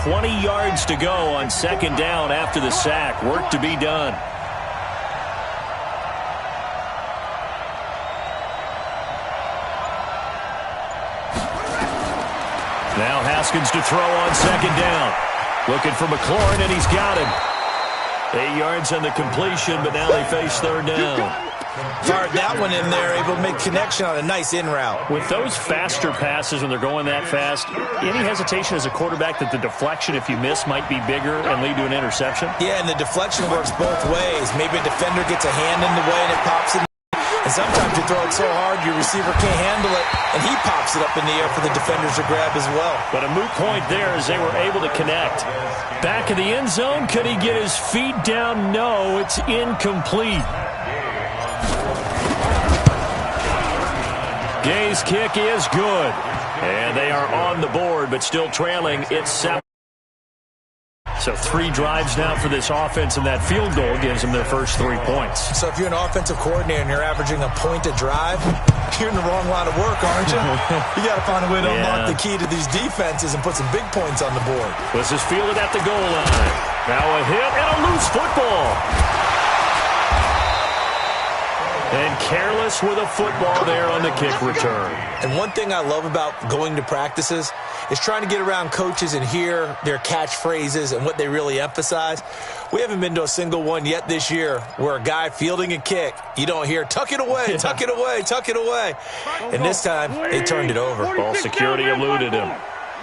20 yards to go on second down after the sack. Work to be done. Now Haskins to throw on second down. Looking for McLaurin, and he's got him. 8 yards on the completion, but now they face third down. Fired that one in there, able to make connection on a nice in route. With those faster passes when they're going that fast, any hesitation as a quarterback that the deflection, if you miss, might be bigger and lead to an interception? Yeah, and the deflection works both ways. Maybe a defender gets a hand in the way and it pops in. And sometimes you throw it so hard your receiver can't handle it, and he pops it up in the air for the defenders to grab as well. But a moot point there as they were able to connect. Back in the end zone, could he get his feet down? No, it's incomplete. Gay's kick is good. And they are on the board, but still trailing. It's 7. So 3 drives now for this offense, and that field goal gives them their first 3 points. So if you're an offensive coordinator and you're averaging a point a drive, you're in the wrong line of work, aren't you? You got to find a way to unlock the key to these defenses and put some big points on the board. This is fielded at the goal line. Now a hit and a loose football. And careless with a football there on the kick return. And one thing I love about going to practices is trying to get around coaches and hear their catchphrases and what they really emphasize. We haven't been to a single one yet this year where a guy fielding a kick, you don't hear, tuck it away, tuck it away, tuck it away. And this time, they turned it over. Ball security eluded him.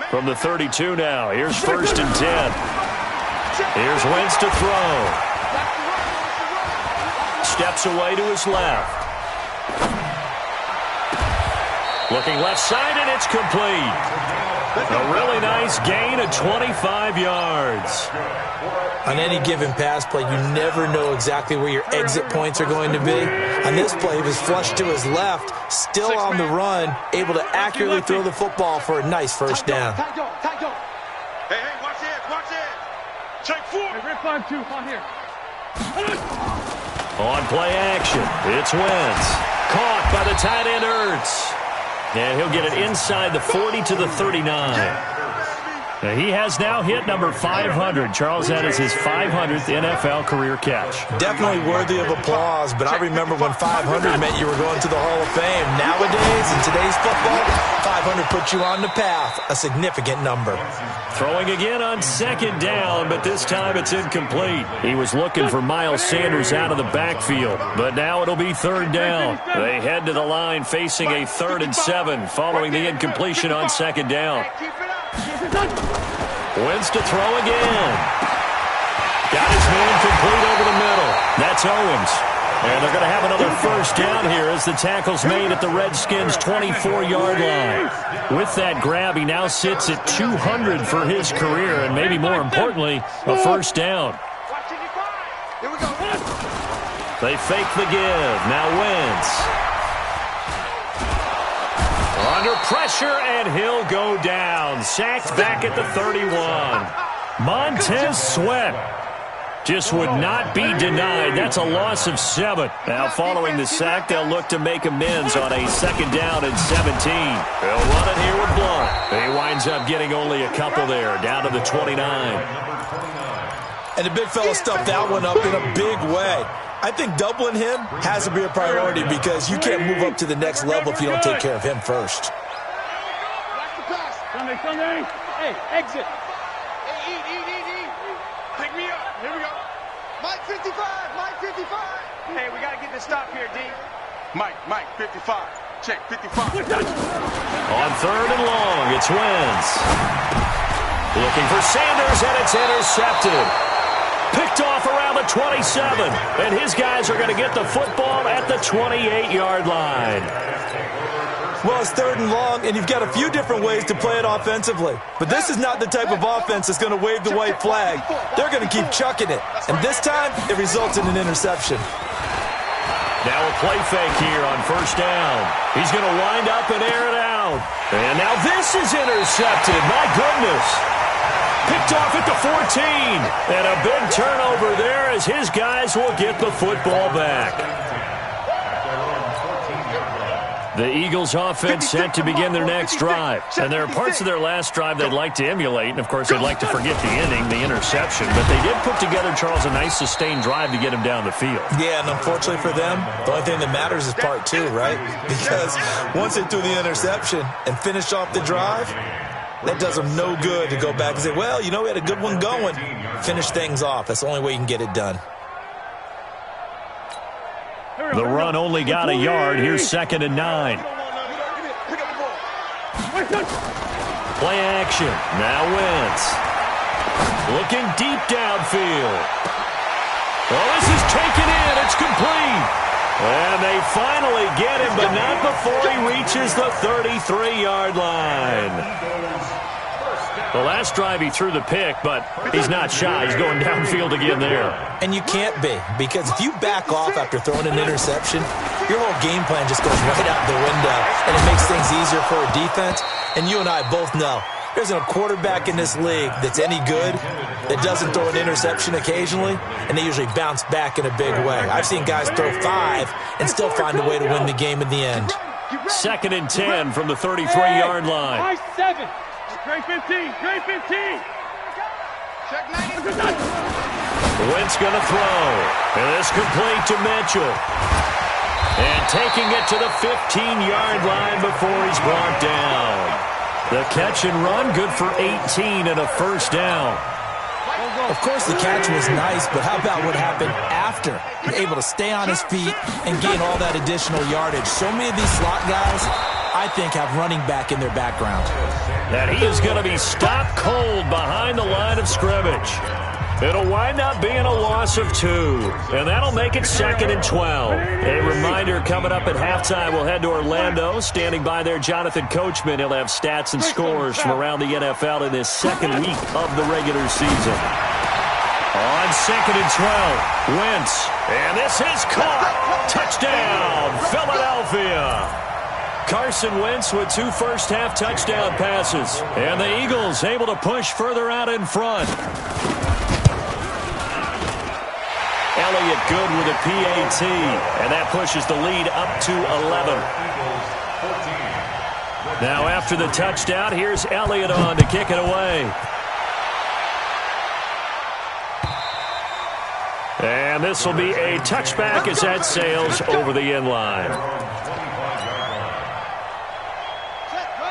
From the 32 now, here's 1st and 10. Here's Wentz to throw. Steps away to his left. Looking left side, and it's complete. A really nice gain of 25 yards. On any given pass play, you never know exactly where your exit points are going to be. On this play, he was flushed to his left, still on the run, able to accurately throw the football for a nice first down. Hey, watch it. Check 4. Hey, rip 5-2 on here. On play action, it's Wentz. Caught by the tight end Ertz. And he'll get it inside the 40 to the 39. Now he has now hit number 500. Charles, that is his 500th NFL career catch. Definitely worthy of applause, but I remember when 500 meant you were going to the Hall of Fame. Nowadays, in today's football, 500 puts you on the path, a significant number. Throwing again on second down, but this time it's incomplete. He was looking for Miles Sanders out of the backfield, but now it'll be third down. They head to the line facing a 3rd and 7 following the incompletion on second down. Wentz to throw again. Got his man complete over the middle. That's Owens. And they're going to have another first down here as the tackle's made at the Redskins' 24-yard line. With that grab, he now sits at 200 for his career, and maybe more importantly, a first down. They fake the give. Now Wentz. Under pressure, and he'll go down. Sacked back at the 31. Montez Sweat just would not be denied. That's a loss of 7. Now following the sack, they'll look to make amends on a 2nd down and 17. They'll run it here with Blunt. He winds up getting only a couple there, down to the 29. And the big fella stuffed that one up in a big way. I think doubling him has to be a priority because you can't move up to the next level if you don't take care of him first. Sunday. Hey, exit. Hey, eat. Pick me up. Here we go. Mike 55. Hey, we got to get this stop here, D. Mike, 55. Check, 55. On 3rd and long, it's Wentz. Looking for Sanders, and it's intercepted. Picked off around the 27, and his guys are going to get the football at the 28-yard line. Well, it's 3rd and long, and you've got a few different ways to play it offensively. But this is not the type of offense that's going to wave the white flag. They're going to keep chucking it. And this time, it results in an interception. Now a play fake here on 1st down. He's going to wind up and air it out. And now this is intercepted. My goodness. Picked off at the 14. And a big turnover there as his guys will get the football back. The Eagles offense set to begin their next drive. And there are parts of their last drive they'd like to emulate. And, of course, they'd like to forget the inning, the interception. But they did put together, Charles, a nice sustained drive to get him down the field. Yeah, and unfortunately for them, the only thing that matters is part two, right? Because once they threw the interception and finished off the drive, that does them no good to go back and say, well, we had a good one going. Finish things off. That's the only way you can get it done. The run only got a yard. Here's 2nd and 9. Play action. Now Wentz. Looking deep downfield. Oh, this is taken in. It's complete. And they finally get him, but not before he reaches the 33-yard line. The last drive he threw the pick, but he's not shy. He's going downfield again there. And you can't be, because if you back off after throwing an interception, your whole game plan just goes right out the window, and it makes things easier for a defense. And you and I both know there isn't a quarterback in this league that's any good that doesn't throw an interception occasionally, and they usually bounce back in a big way. I've seen guys throw 5 and still find a way to win the game in the end. 2nd and 10 from the 33-yard line. 7. Grade 15. Grade 15. Check 9. Wentz going to throw. And this complete to Mitchell. And taking it to the 15-yard line before he's brought down. The catch and run, good for 18 and a first down. Of course, the catch was nice, but how about what happened after? You're able to stay on his feet and gain all that additional yardage. So many of these slot guys, I think, have running back in their background. And he is going to be stopped cold behind the line of scrimmage. It'll wind up being a loss of 2, and that'll make it 2nd and 12. A reminder, coming up at halftime, we'll head to Orlando. Standing by there, Jonathan Coachman. He'll have stats and scores from around the NFL in this second week of the regular season. On 2nd and 12, Wentz. And this is caught. Touchdown, Philadelphia. Carson Wentz with 2 first-half touchdown passes. And the Eagles able to push further out in front. Elliott good with a PAT, and that pushes the lead up to 11. Now after the touchdown, here's Elliott on to kick it away. And this will be a touchback as that sails over the end line.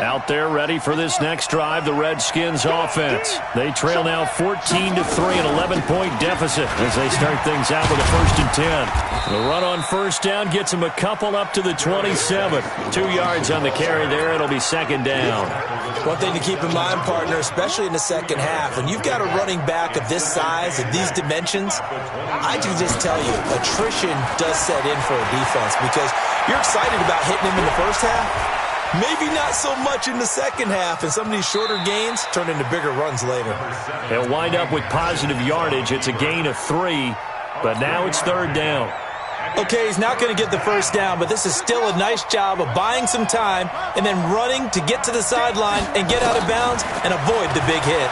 Out there ready for this next drive, the Redskins offense. They trail now 14-3, an 11-point deficit as they start things out with a 1st and 10. The run on first down gets them a couple up to the 27. 2 yards on the carry there. It'll be 2nd down. One thing to keep in mind, partner, especially in the second half, when you've got a running back of this size, of these dimensions, I can just tell you, attrition does set in for a defense because you're excited about hitting him in the first half. Maybe not so much in the second half, and some of these shorter gains turn into bigger runs later. They'll wind up with positive yardage. It's a gain of 3, but now it's 3rd down. Okay, he's not going to get the first down, but this is still a nice job of buying some time and then running to get to the sideline and get out of bounds and avoid the big hit.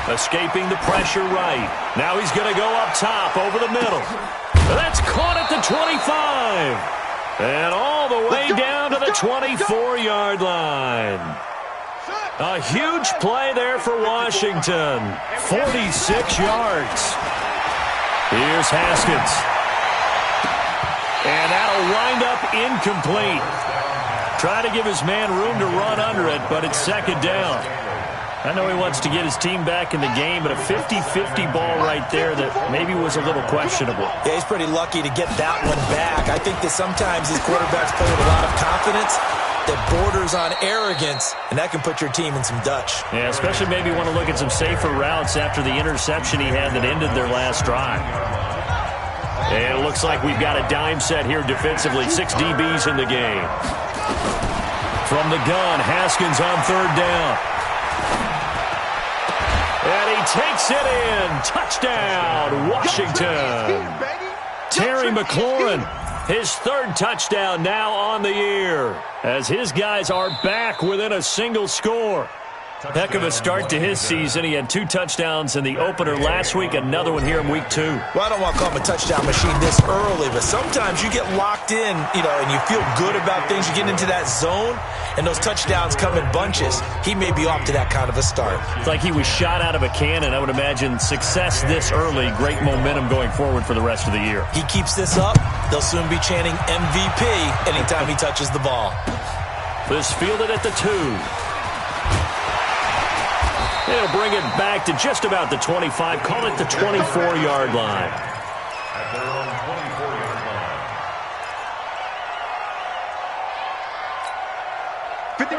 Escaping the pressure right. Now he's going to go up top over the middle. That's caught at the 25. And all the way down to the 24-yard line. A huge play there for Washington. 46 yards. Here's Haskins. And that'll wind up incomplete. Try to give his man room to run under it, but it's 2nd down. I know he wants to get his team back in the game, but a 50-50 ball right there that maybe was a little questionable. Yeah, he's pretty lucky to get that one back. I think that sometimes these quarterbacks play with a lot of confidence that borders on arrogance, and that can put your team in some Dutch. Yeah, especially maybe want to look at some safer routes after the interception he had that ended their last drive. And it looks like we've got a dime set here defensively. 6 DBs in the game. From the gun, Haskins on 3rd down. And he takes it in. Touchdown, Washington. Terry McLaurin, his 3rd touchdown now on the year, as his guys are back within a single score. Heck of a start to his season. He had 2 touchdowns in the opener last week, another one here in week 2. Well, I don't want to call him a touchdown machine this early, but sometimes you get locked in, and you feel good about things. You get into that zone, and those touchdowns come in bunches. He may be off to that kind of a start. It's like he was shot out of a cannon. I would imagine success this early, great momentum going forward for the rest of the year. He keeps this up, they'll soon be chanting MVP anytime he touches the ball. This fielded at the 2. They'll bring it back to just about the 25. Call it the 24-yard line. At their own 24-yard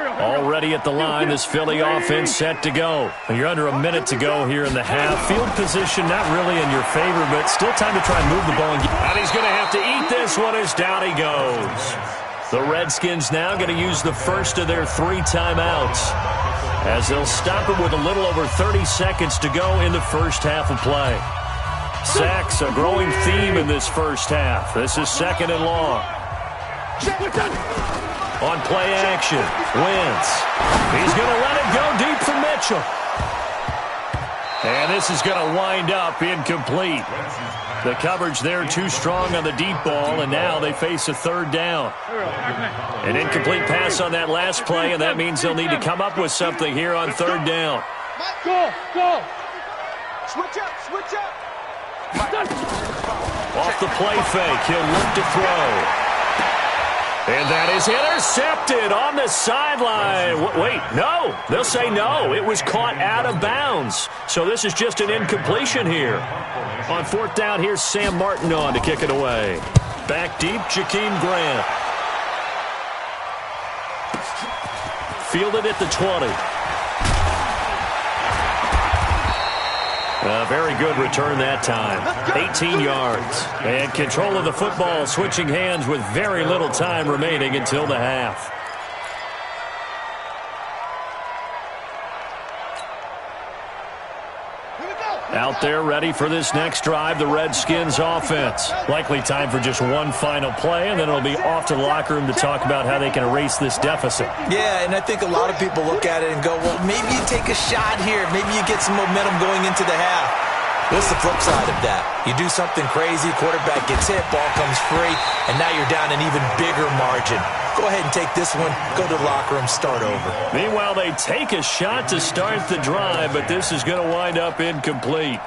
line. Already at the line, this Philly offense set to go. And you're under a minute to go here in the half. Field position not really in your favor, but still time to try and move the ball. And he's going to have to eat this one as down he goes. The Redskins now going to use the first of their 3 timeouts, as they'll stop it with a little over 30 seconds to go in the first half of play. Sacks, a growing theme in this first half. This is 2nd and long. On play action, Wentz. He's going to let it go deep for Mitchell. And this is going to wind up incomplete. The coverage there too strong on the deep ball, and now they face a 3rd down. An incomplete pass on that last play, and that means they'll need to come up with something here on 3rd down. Go. Switch up. Off the play fake, he'll look to throw. And that is intercepted on the sideline. Wait, no. They'll say no. It was caught out of bounds. So this is just an incompletion here. On 4th down, here's Sam Martin on to kick it away. Back deep, Jakeem Grant. Fielded at the 20. A very good return that time. 18 yards. And control of the football, switching hands with very little time remaining until the half. Out there ready for this next drive, the Redskins offense. Likely time for just one final play, and then it'll be off to the locker room to talk about how they can erase this deficit. Yeah, and I think a lot of people look at it and go, well, maybe you take a shot here. Maybe you get some momentum going into the half. This is the flip side of that. You do something crazy, quarterback gets hit, ball comes free, and now you're down an even bigger margin. Go ahead and take this one, go to the locker room, start over. Meanwhile, they take a shot to start the drive, but this is going to wind up incomplete.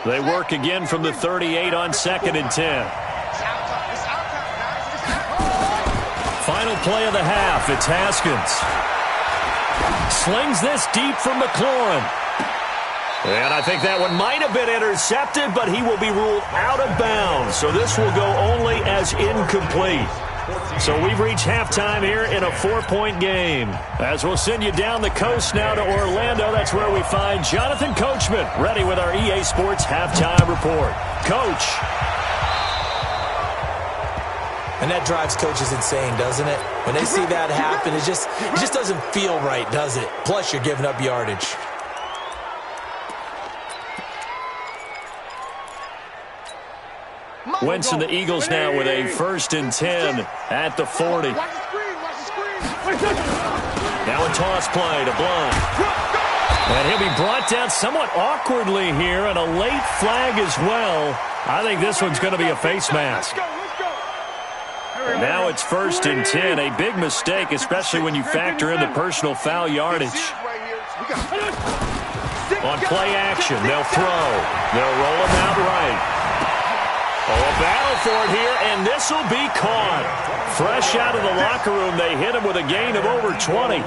They work again from the 38 on 2nd and 10. Final play of the half, it's Haskins. Slings this deep from McLaurin. And I think that one might have been intercepted, but he will be ruled out of bounds. So this will go only as incomplete. So we've reached halftime here in a 4-point game. As we'll send you down the coast now to Orlando, that's where we find Jonathan Coachman, ready with our EA Sports Halftime Report. Coach. And that drives coaches insane, doesn't it? When they see that happen, it just doesn't feel right, does it? Plus, you're giving up yardage. Wentz and the Eagles now with a 1st and 10 at the 40. Now a toss play to Blunt. And he'll be brought down somewhat awkwardly here, and a late flag as well. I think this one's going to be a face mask. Now it's 1st and 10. A big mistake, especially when you factor in the personal foul yardage. On play action, they'll throw. They'll roll him out right. Oh, a battle for it here, and this will be caught. Fresh out of the locker room, they hit him with a gain of over 20.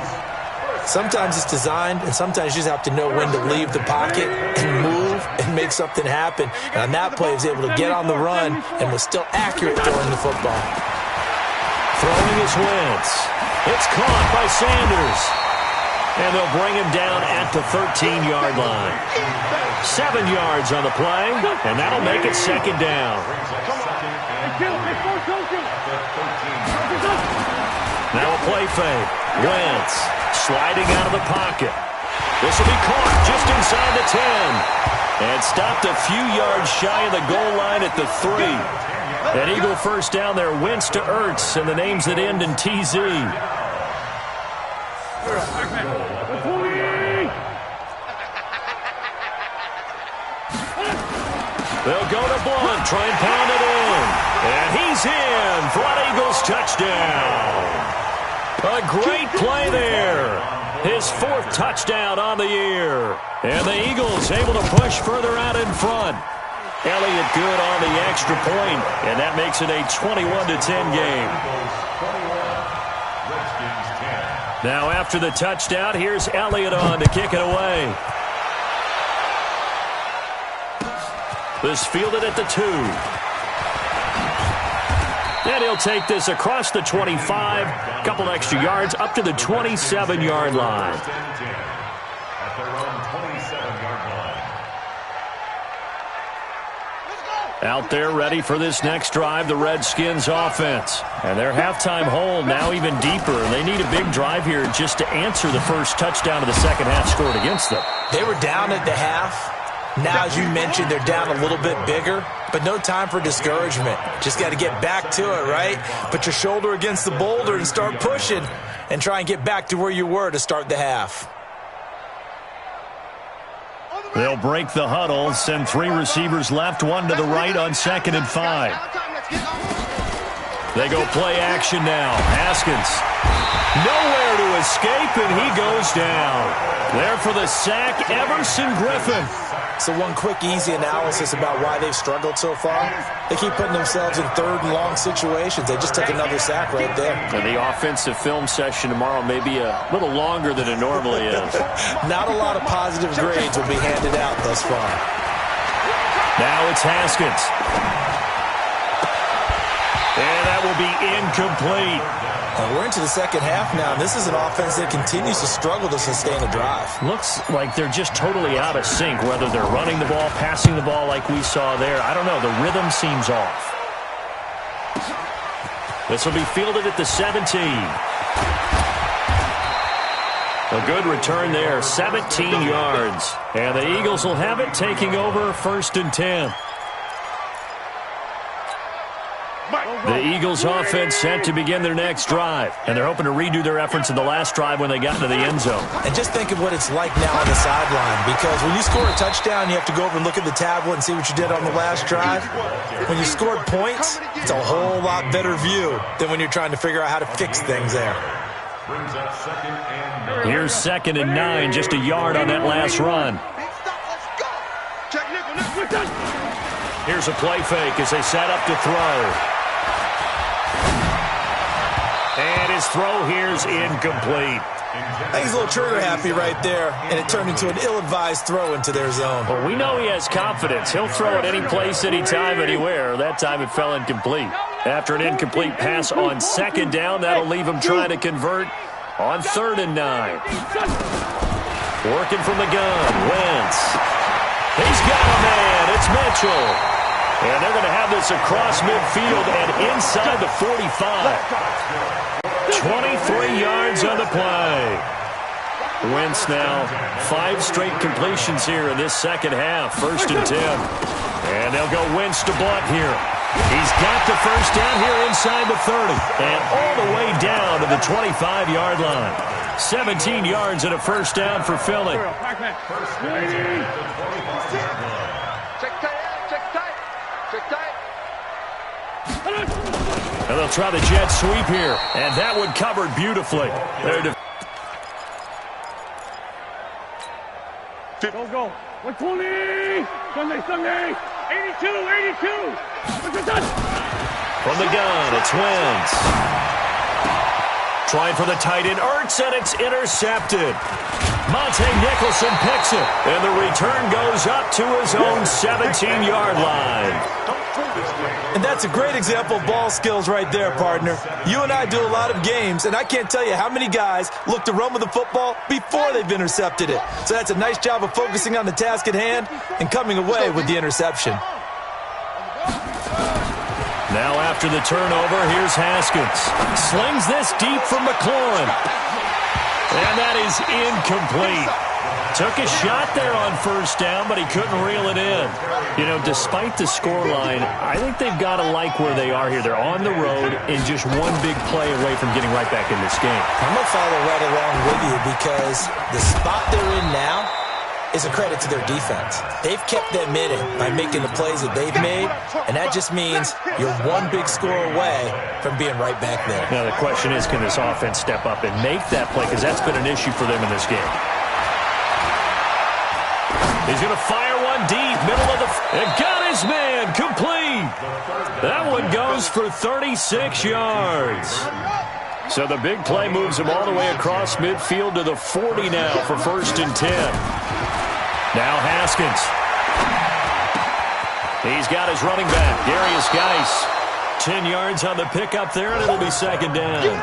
Sometimes it's designed, and sometimes you just have to know when to leave the pocket and move and make something happen. And on that play, he was able to get on the run and was still accurate throwing the football. Throwing his Wentz. It's caught by Sanders. And they'll bring him down at the 13-yard line. 7 yards on the play, and that'll make it 2nd down. Now a play fake. Wentz sliding out of the pocket. This will be caught just inside the 10. And stopped a few yards shy of the goal line at the 3. An Eagle first down there. Wentz to Ertz, and the names that end in TZ. They'll go to Blunt, try and pound it in. And he's in for an Eagles touchdown. A great play there. His 4th touchdown on the year. And the Eagles able to push further out in front. Elliott good on the extra point, and that makes it a 21-10 game. Now after the touchdown, here's Elliott on to kick it away. This fielded at the 2. And he'll take this across the 25. A couple extra yards up to the 27-yard line. At their own 27-yard line. Out there ready for this next drive, the Redskins offense. And their halftime hole now even deeper. They need a big drive here just to answer the first touchdown of the second half scored against them. They were down at the half. Now, as you mentioned, they're down a little bit bigger, but no time for discouragement. Just got to get back to it, right? Put your shoulder against the boulder and start pushing and try and get back to where you were to start the half. They'll break the huddle, send 3 receivers left, 1 to the right on 2nd and 5. They go play action now. Haskins. Nowhere to escape, and he goes down. There for the sack, Everson Griffin. So one quick, easy analysis about why they've struggled so far. They keep putting themselves in 3rd and long situations. They just took another sack right there. And the offensive film session tomorrow may be a little longer than it normally is. Not a lot of positive grades will be handed out thus far. Now it's Haskins. And that will be incomplete. We're into the second half now, and this is an offense that continues to struggle to sustain a drive. Looks like they're just totally out of sync, whether they're running the ball, passing the ball like we saw there. I don't know. The rhythm seems off. This will be fielded at the 17. A good return there, 17 yards. And the Eagles will have it, taking over 1st and 10. The Eagles offense set to begin their next drive, and they're hoping to redo their efforts in the last drive when they got into the end zone. And just think of what it's like now on the sideline, because when you score a touchdown, you have to go over and look at the tablet and see what you did on the last drive. When you scored points, it's a whole lot better view than when you're trying to figure out how to fix things there. Here's 2nd and 9, just a yard on that last run. Here's a play fake as they set up to throw. And his throw here's incomplete. I think he's a little trigger happy right there, and it turned into an ill-advised throw into their zone. Well, we know he has confidence. He'll throw it any place, anytime, anywhere. That time it fell incomplete. After an incomplete pass on 2nd down, that'll leave him trying to convert on 3rd and 9. Working from the gun, Wentz. He's got a man. It's Mitchell. And they're going to have this across midfield and inside the 45. 23 yards on the play. Wentz now 5 straight completions here in this second half. 1st and 10. And they'll go Wentz to Blunt here. He's got the first down here inside the 30. And all the way down to the 25-yard line. 17 yards and a first down for Philly. And they'll try the jet sweep here. And that one covered beautifully. Go. 120. Sunday. 82. From the gun, it's Wentz. Trying for the tight end, Ertz, and it's intercepted. Monte Nicholson picks it, and the return goes up to his own 17-yard line. And that's a great example of ball skills right there, partner. You and I do a lot of games, and I can't tell you how many guys look to run with the football before they've intercepted it. So that's a nice job of focusing on the task at hand and coming away with the interception. Now after the turnover, here's Haskins. Slings this deep from McLaurin. And that is incomplete. Took a shot there on first down, but he couldn't reel it in. You know, despite the scoreline, I think they've got to like where they are here. They're on the road and just one big play away from getting right back in this game. I'm going to follow right along with you because the spot they're in now is a credit to their defense. They've kept them in it by making the plays that they've made, and that just means you're one big score away from being right back there. Now, the question is, can this offense step up and make that play? Because that's been an issue for them in this game. He's going to fire one deep, middle of the... And got his man, complete. That one goes for 36 yards. So the big play moves him all the way across midfield to the 40 now for 1st and 10. Now Haskins. He's got his running back, Darius Geis. 10 yards on the pickup there, and it'll be 2nd down.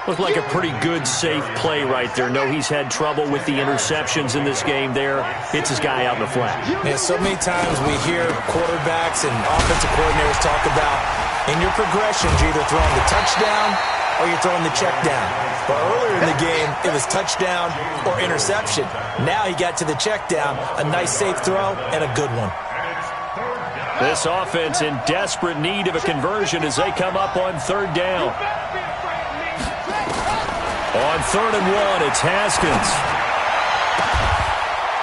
Looked like a pretty good, safe play right there. No, he's had trouble with the interceptions in this game there. Hits his guy out in the flat. Yeah, so many times we hear quarterbacks and offensive coordinators talk about in your progressions, you're either throwing the touchdown or you're throwing the check down. But earlier in the game, it was touchdown or interception. Now he got to the check down, a nice safe throw, and a good one. This offense in desperate need of a conversion as they come up on 3rd down. On 3rd and 1, it's Haskins.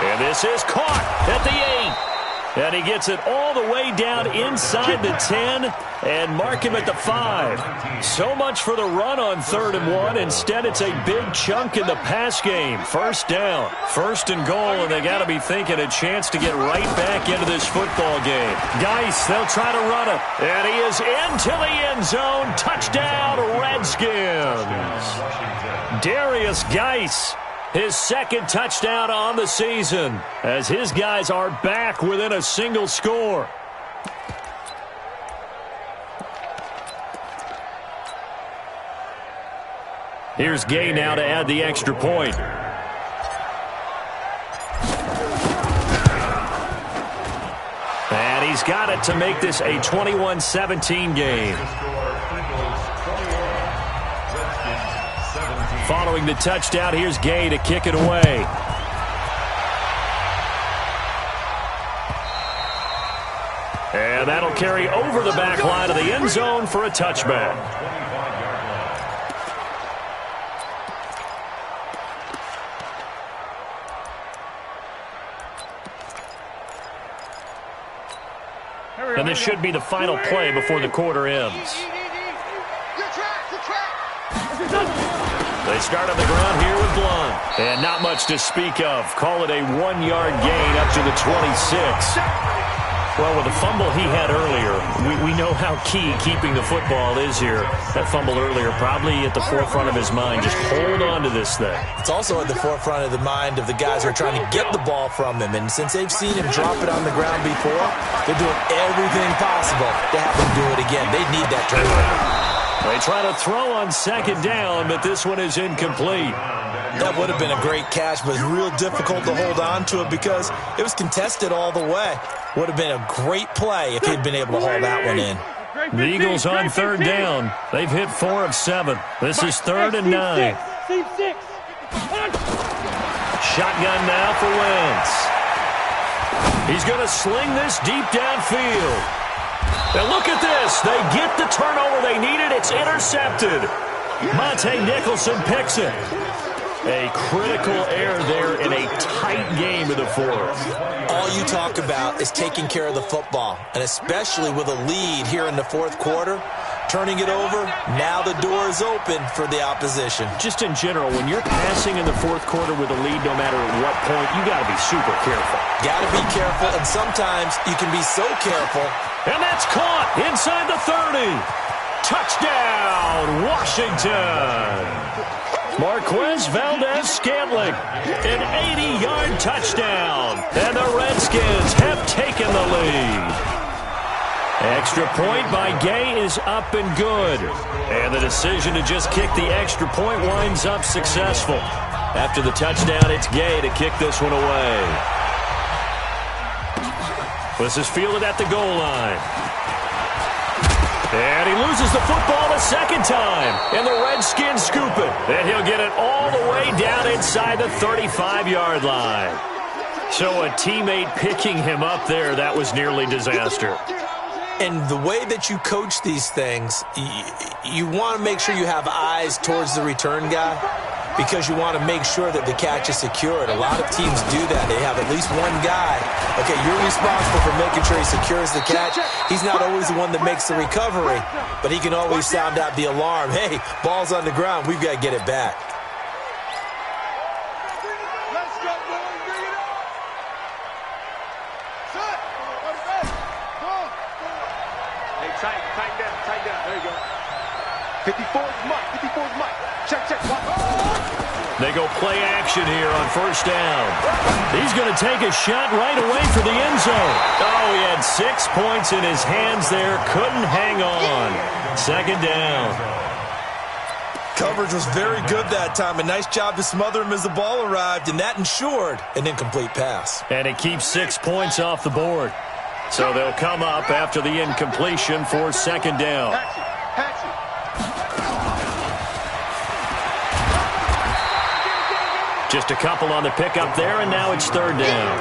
And this is caught at the 8. And he gets it all the way down inside the 10 and mark him at the 5. So much for the run on 3rd and 1. Instead, it's a big chunk in the pass game. 1st down, 1st and goal, and they got to be thinking a chance to get right back into this football game. Geis, they'll try to run it. And he is into the end zone. Touchdown, Redskins. Darius Geis, his 2nd touchdown on the season, as his guys are back within a single score. Here's Gay now to add the extra point. And he's got it to make this a 21-17 game. Following the touchdown, here's Gay to kick it away. And that'll carry over the back line of the end zone for a touchback. And this should be the final play before the quarter ends. They start on the ground here with Blunt. And not much to speak of. Call it a 1-yard gain up to the 26. Well, with the fumble he had earlier, we know how key keeping the football is here. That fumble earlier probably at the forefront of his mind. Just hold on to this thing. It's also at the forefront of the mind of the guys who are trying to get the ball from him. And since they've seen him drop it on the ground before, they're doing everything possible to have him do it again. They need that turnover. They try to throw on 2nd down, but this one is incomplete. That would have been a great catch, but it's real difficult to hold on to it because it was contested all the way. Would have been a great play if he'd been able to hold that one in. The Eagles on 3rd down. They've hit 4 of 7. This is 3rd and 9. Shotgun now for Wentz. He's going to sling this deep downfield. And look at this. They get the turnover they needed. It's intercepted. Monte Nicholson picks it. A critical error there in a tight game in the 4th. All you talk about is taking care of the football, and especially with a lead here in the 4th quarter, turning it over, now the door is open for the opposition. Just in general, when you're passing in the 4th quarter with a lead, no matter at what point, you got to be super careful. Got to be careful, and sometimes you can be so careful. And that's caught inside the 30. Touchdown, Washington. Marquez Valdez-Scantling, an 80-yard touchdown, and the Redskins have taken the lead. Extra point by Gay is up and good, and the decision to just kick the extra point winds up successful. After the touchdown, it's Gay to kick this one away. This is fielded at the goal line. And he loses the football the 2nd time, and the Redskins scoop it. And he'll get it all the way down inside the 35-yard line. So a teammate picking him up there, that was nearly disaster. And the way that you coach these things, you want to make sure you have eyes towards the return guy because you want to make sure that the catch is secured. A lot of teams do that. They have at least one guy. Okay, you're responsible for making sure he secures the catch. He's not always the one that makes the recovery, but he can always sound out the alarm. Hey, ball's on the ground. We've got to get it back. Let's go, boys. Bring it up. Set. Go. Hey, tight down. There you go. 54's Mike. 54's Mike. Check. They go play action here on first down. He's going to take a shot right away for the end zone. Oh, he had 6 points in his hands there. Couldn't hang on. Second down. Coverage was very good that time. A nice job to smother him as the ball arrived, and that ensured an incomplete pass. And it keeps 6 points off the board. So they'll come up after the incompletion for second down. Hatchet. Just a couple on the pickup there, and now it's third down.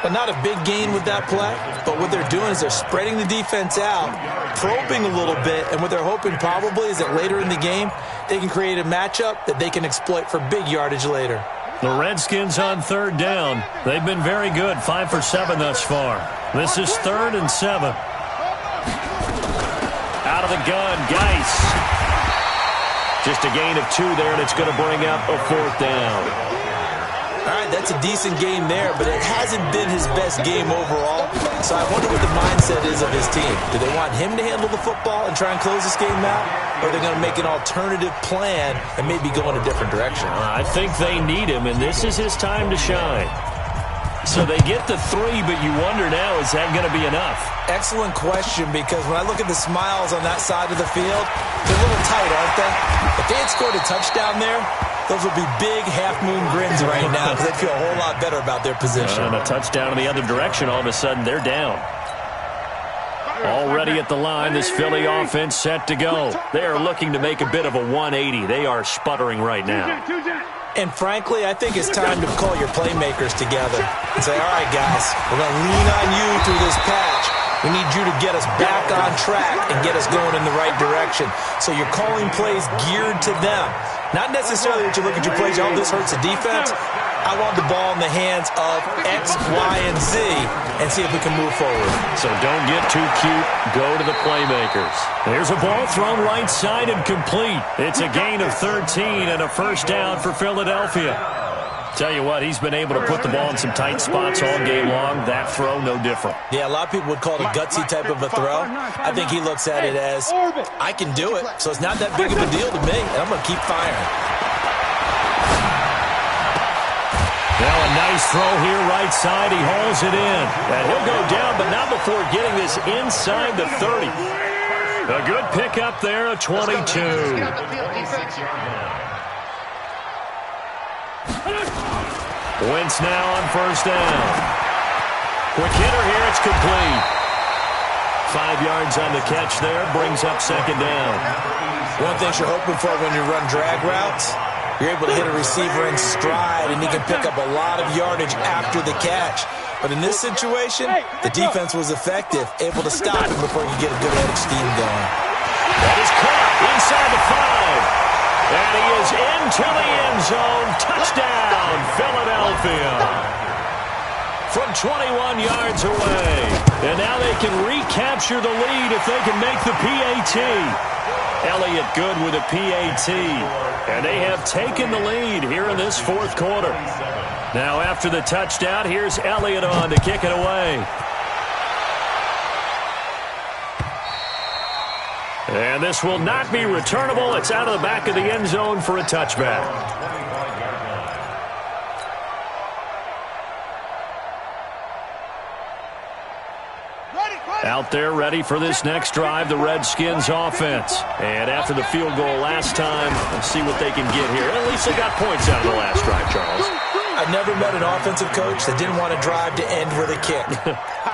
Well, not a big gain with that play, but what they're doing is they're spreading the defense out, probing a little bit, and what they're hoping probably is that later in the game, they can create a matchup that they can exploit for big yardage later. The Redskins on third down. They've been very good, 5 for 7 thus far. This is 3rd and 7. Out of the gun, Geis. Just a gain of 2 there, and it's going to bring up a 4th down. All right, that's a decent game there, but it hasn't been his best game overall. So I wonder what the mindset is of his team. Do they want him to handle the football and try and close this game out? Or are they going to make an alternative plan and maybe go in a different direction? I think they need him, and this is his time to shine. So they get the 3, but you wonder now, is that going to be enough? Excellent question, because when I look at the smiles on that side of the field, they're a little tight, aren't they? If they had scored a touchdown there, those would be big half-moon grins right now because they'd feel a whole lot better about their position. And a touchdown in the other direction, all of a sudden they're down. Already at the line, this Philly offense set to go. They are looking to make a bit of a 180. They are sputtering right now. And frankly, I think it's time to call your playmakers together and say, all right, guys, we're going to lean on you through this patch. We need you to get us back on track and get us going in the right direction. So you're calling plays geared to them. Not necessarily that you look at your plays, oh, this hurts the defense. I want the ball in the hands of X, Y, and Z and see if we can move forward. So don't get too cute. Go to the playmakers. There's a ball thrown right side and complete. It's a gain of 13 and a first down for Philadelphia. Tell you what, he's been able to put the ball in some tight spots all game long. That throw, no different. Yeah, a lot of people would call it a gutsy type of a throw. I think he looks at it as, I can do it, so it's not that big of a deal to me, and I'm going to keep firing. Now a nice throw here right side. He hauls it in. And he'll go down, but not before getting this inside the 30. A good pickup there, a 22. Wentz now on first down. Quick hitter here, it's complete. 5 yards on the catch there, brings up second down. One thing you're hoping for when you run drag routes, you're able to hit a receiver in stride, and he can pick up a lot of yardage after the catch. But in this situation, the defense was effective, able to stop him before he could get a good head of steam going. That is caught inside the 5. And he is into the end zone. Touchdown, Philadelphia. From 21 yards away. And now they can recapture the lead if they can make the PAT. Elliott good with a PAT. And they have taken the lead here in this fourth quarter. Now after the touchdown, here's Elliott on to kick it away. And this will not be returnable. It's out of the back of the end zone for a touchback. Out there ready for this next drive, the Redskins offense. And after the field goal last time, let's see what they can get here. At least they got points out of the last drive, Charles. I never met an offensive coach that didn't want to drive to end with a kick.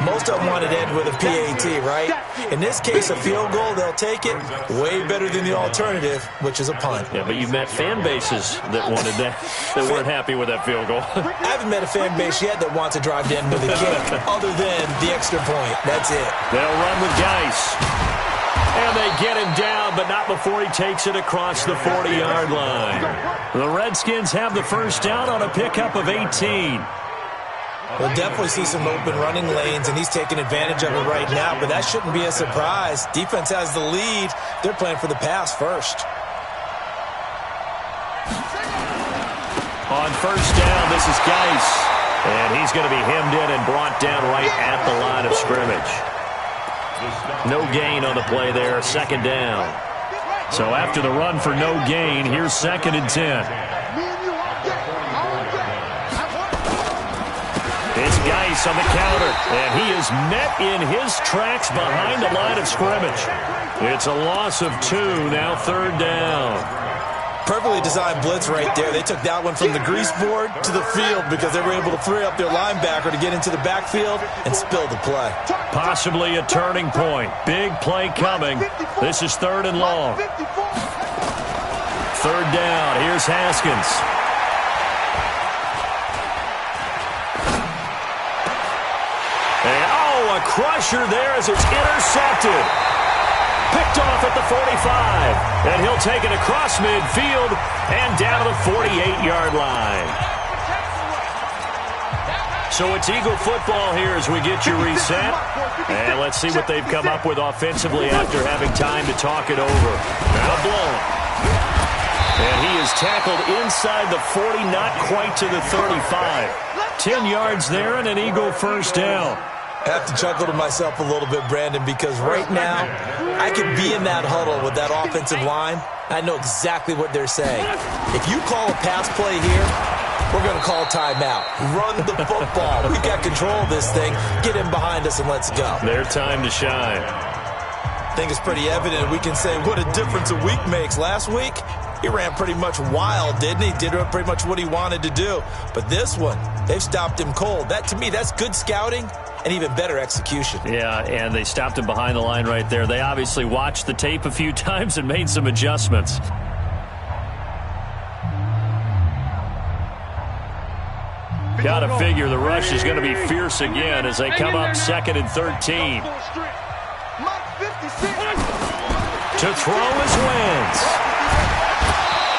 Most of them want to end with a PAT, right? In this case, a field goal, they'll take it. Way better than the alternative, which is a punt. Yeah, but you've met fan bases that wanted that, that weren't happy with that field goal. I haven't met a fan base yet that wants to drive to end with a kick, other than the extra point. That's it. They'll run with Geis. And they get him down, but not before he takes it across the 40-yard line. The Redskins have the first down on a pickup of 18. We'll definitely see some open running lanes, and he's taking advantage of it right now, but that shouldn't be a surprise. Defense has the lead. They're playing for the pass first. On first down, this is Geis. And he's going to be hemmed in and brought down right at the line of scrimmage. No gain on the play there, second down. So after the run for no gain, here's 2nd and 10. It's Geis on the counter, and he is met in his tracks behind the line of scrimmage. It's a loss of 2, now 3rd down. Perfectly designed blitz right there. They took that one from the grease board to the field because they were able to free up their linebacker to get into the backfield and spill the play. Possibly a turning point. Big play coming. This is 3rd and long. 3rd down. Here's Haskins. And, oh, a crusher there as it's intercepted. Picked off at the 45. And he'll take it across midfield and down to the 48-yard line. So it's Eagle football here as we get you reset. And let's see what they've come up with offensively after having time to talk it over. Now blown. And he is tackled inside the 40, not quite to the 35. 10 yards there and an Eagle first down. I have to chuckle to myself a little bit, Brandon, because right now I could be in that huddle with that offensive line. I know exactly what they're saying. If you call a pass play here, we're going to call timeout. Run the football. We've got control of this thing. Get him behind us and let's go. Their time to shine. I think it's pretty evident. We can say what a difference a week makes. Last week, he ran pretty much wild, didn't he? Did pretty much what he wanted to do. But this one, they've stopped him cold. That, to me, that's good scouting and even better execution. Yeah, and they stopped him behind the line right there. They obviously watched the tape a few times and made some adjustments. Got to figure the rush is going to be fierce again as they come up 2nd and 13. To throw is Wentz.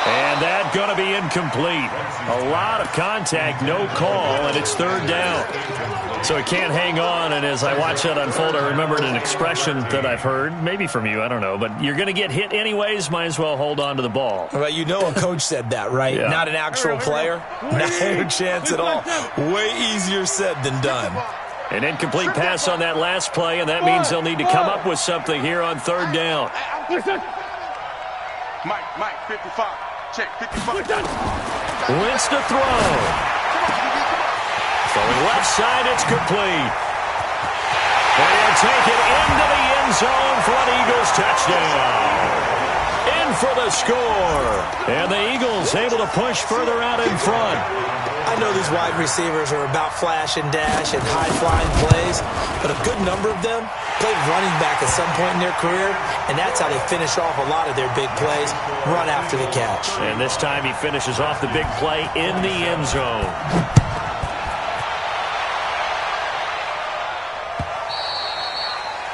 And that's going to be incomplete. A lot of contact, no call, and it's 3rd down. So he can't hang on, and as I watch that unfold, I remembered an expression that I've heard, maybe from you, I don't know, but you're going to get hit anyways, might as well hold on to the ball. Well, you know a coach said that, right? Yeah. Not an actual player. Not a chance at all. Way easier said than done. An incomplete pass on that last play, and that means they'll need to come up with something here on 3rd down. Mike, 55. Check, 55. Wentz to throw. Throwing left side, it's complete. And he'll take it into the end zone for an Eagles touchdown. In for the score. And the Eagles able to push further out in front. I know these wide receivers are about flash and dash and high-flying plays, but a good number of them played running back at some point in their career, and that's how they finish off a lot of their big plays, run after the catch. And this time he finishes off the big play in the end zone.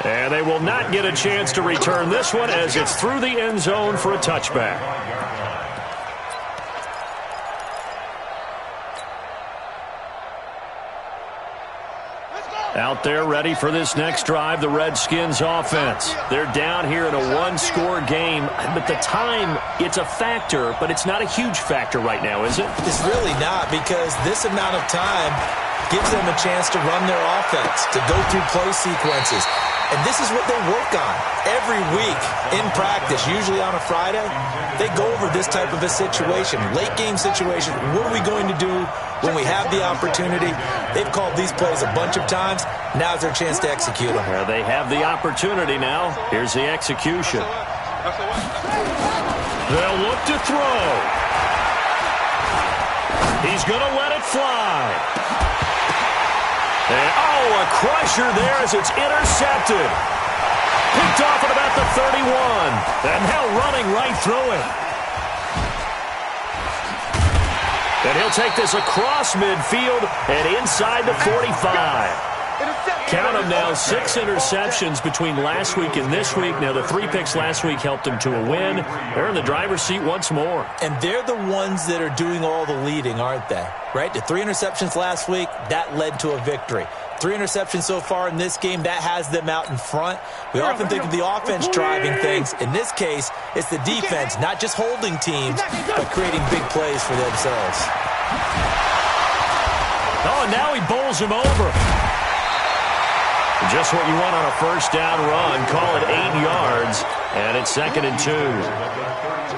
And they will not get a chance to return this one as it's through the end zone for a touchback. Out there ready for this next drive, the Redskins offense. They're down here in a one-score game, but the time, it's a factor, but it's not a huge factor right now, is it? It's really not, because this amount of time gives them a chance to run their offense, to go through play sequences. And this is what they work on every week in practice, usually on a Friday. They go over this type of a situation, late game situation. What are we going to do when we have the opportunity? They've called these plays a bunch of times. Now's their chance to execute them. Well, they have the opportunity now. Here's the execution. They'll look to throw. He's going to let it fly. And, oh, a crusher there as it's intercepted. Picked off at about the 31. And now running right through it. And he'll take this across midfield and inside the 45. Count them now, 6 interceptions between last week and this week. Now, the 3 picks last week helped them to a win. They're in the driver's seat once more. And they're the ones that are doing all the leading, aren't they? Right? The 3 interceptions last week, that led to a victory. 3 interceptions so far in this game, that has them out in front. We often think of the offense driving things. In this case, it's the defense, not just holding teams, but creating big plays for themselves. Oh, and now he bowls him over. Just what you want on a first down run. Call it 8 yards, and it's 2nd and 2.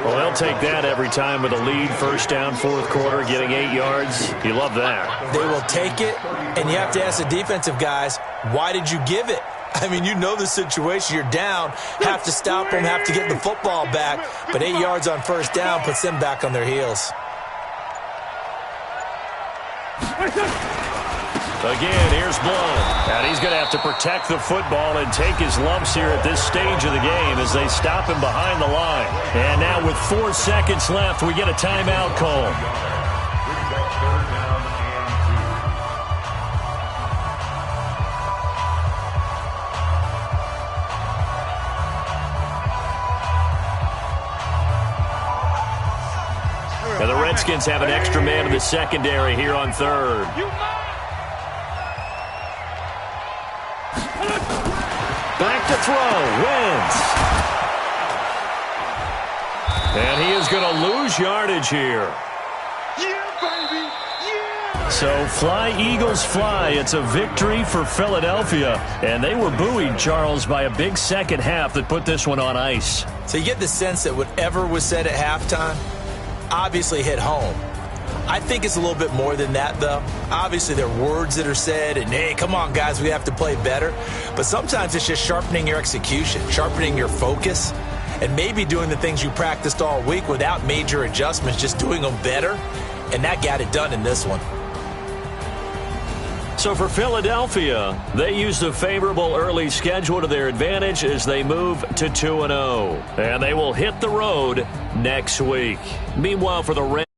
Well, they'll take that every time with a lead. First down, 4th quarter, getting 8 yards. You love that. They will take it, and you have to ask the defensive guys, why did you give it? I mean, you know the situation. You're down, have to stop them, have to get the football back. But 8 yards on first down puts them back on their heels. Again, here's Blunt. And he's going to have to protect the football and take his lumps here at this stage of the game as they stop him behind the line. And now with 4 seconds left, we get a timeout call. And the Redskins have an extra man in the secondary here on 3rd. Back to throw. Wentz. And he is going to lose yardage here. Yeah, baby. Yeah. So fly, Eagles, fly. It's a victory for Philadelphia. And they were buoyed, Charles, by a big second half that put this one on ice. So you get the sense that whatever was said at halftime obviously hit home. I think it's a little bit more than that, though. Obviously, there are words that are said, and, hey, come on, guys, we have to play better. But sometimes it's just sharpening your execution, sharpening your focus, and maybe doing the things you practiced all week without major adjustments, just doing them better. And that got it done in this one. So for Philadelphia, they used a favorable early schedule to their advantage as they move to 2-0. And they will hit the road next week. Meanwhile, for the Reds,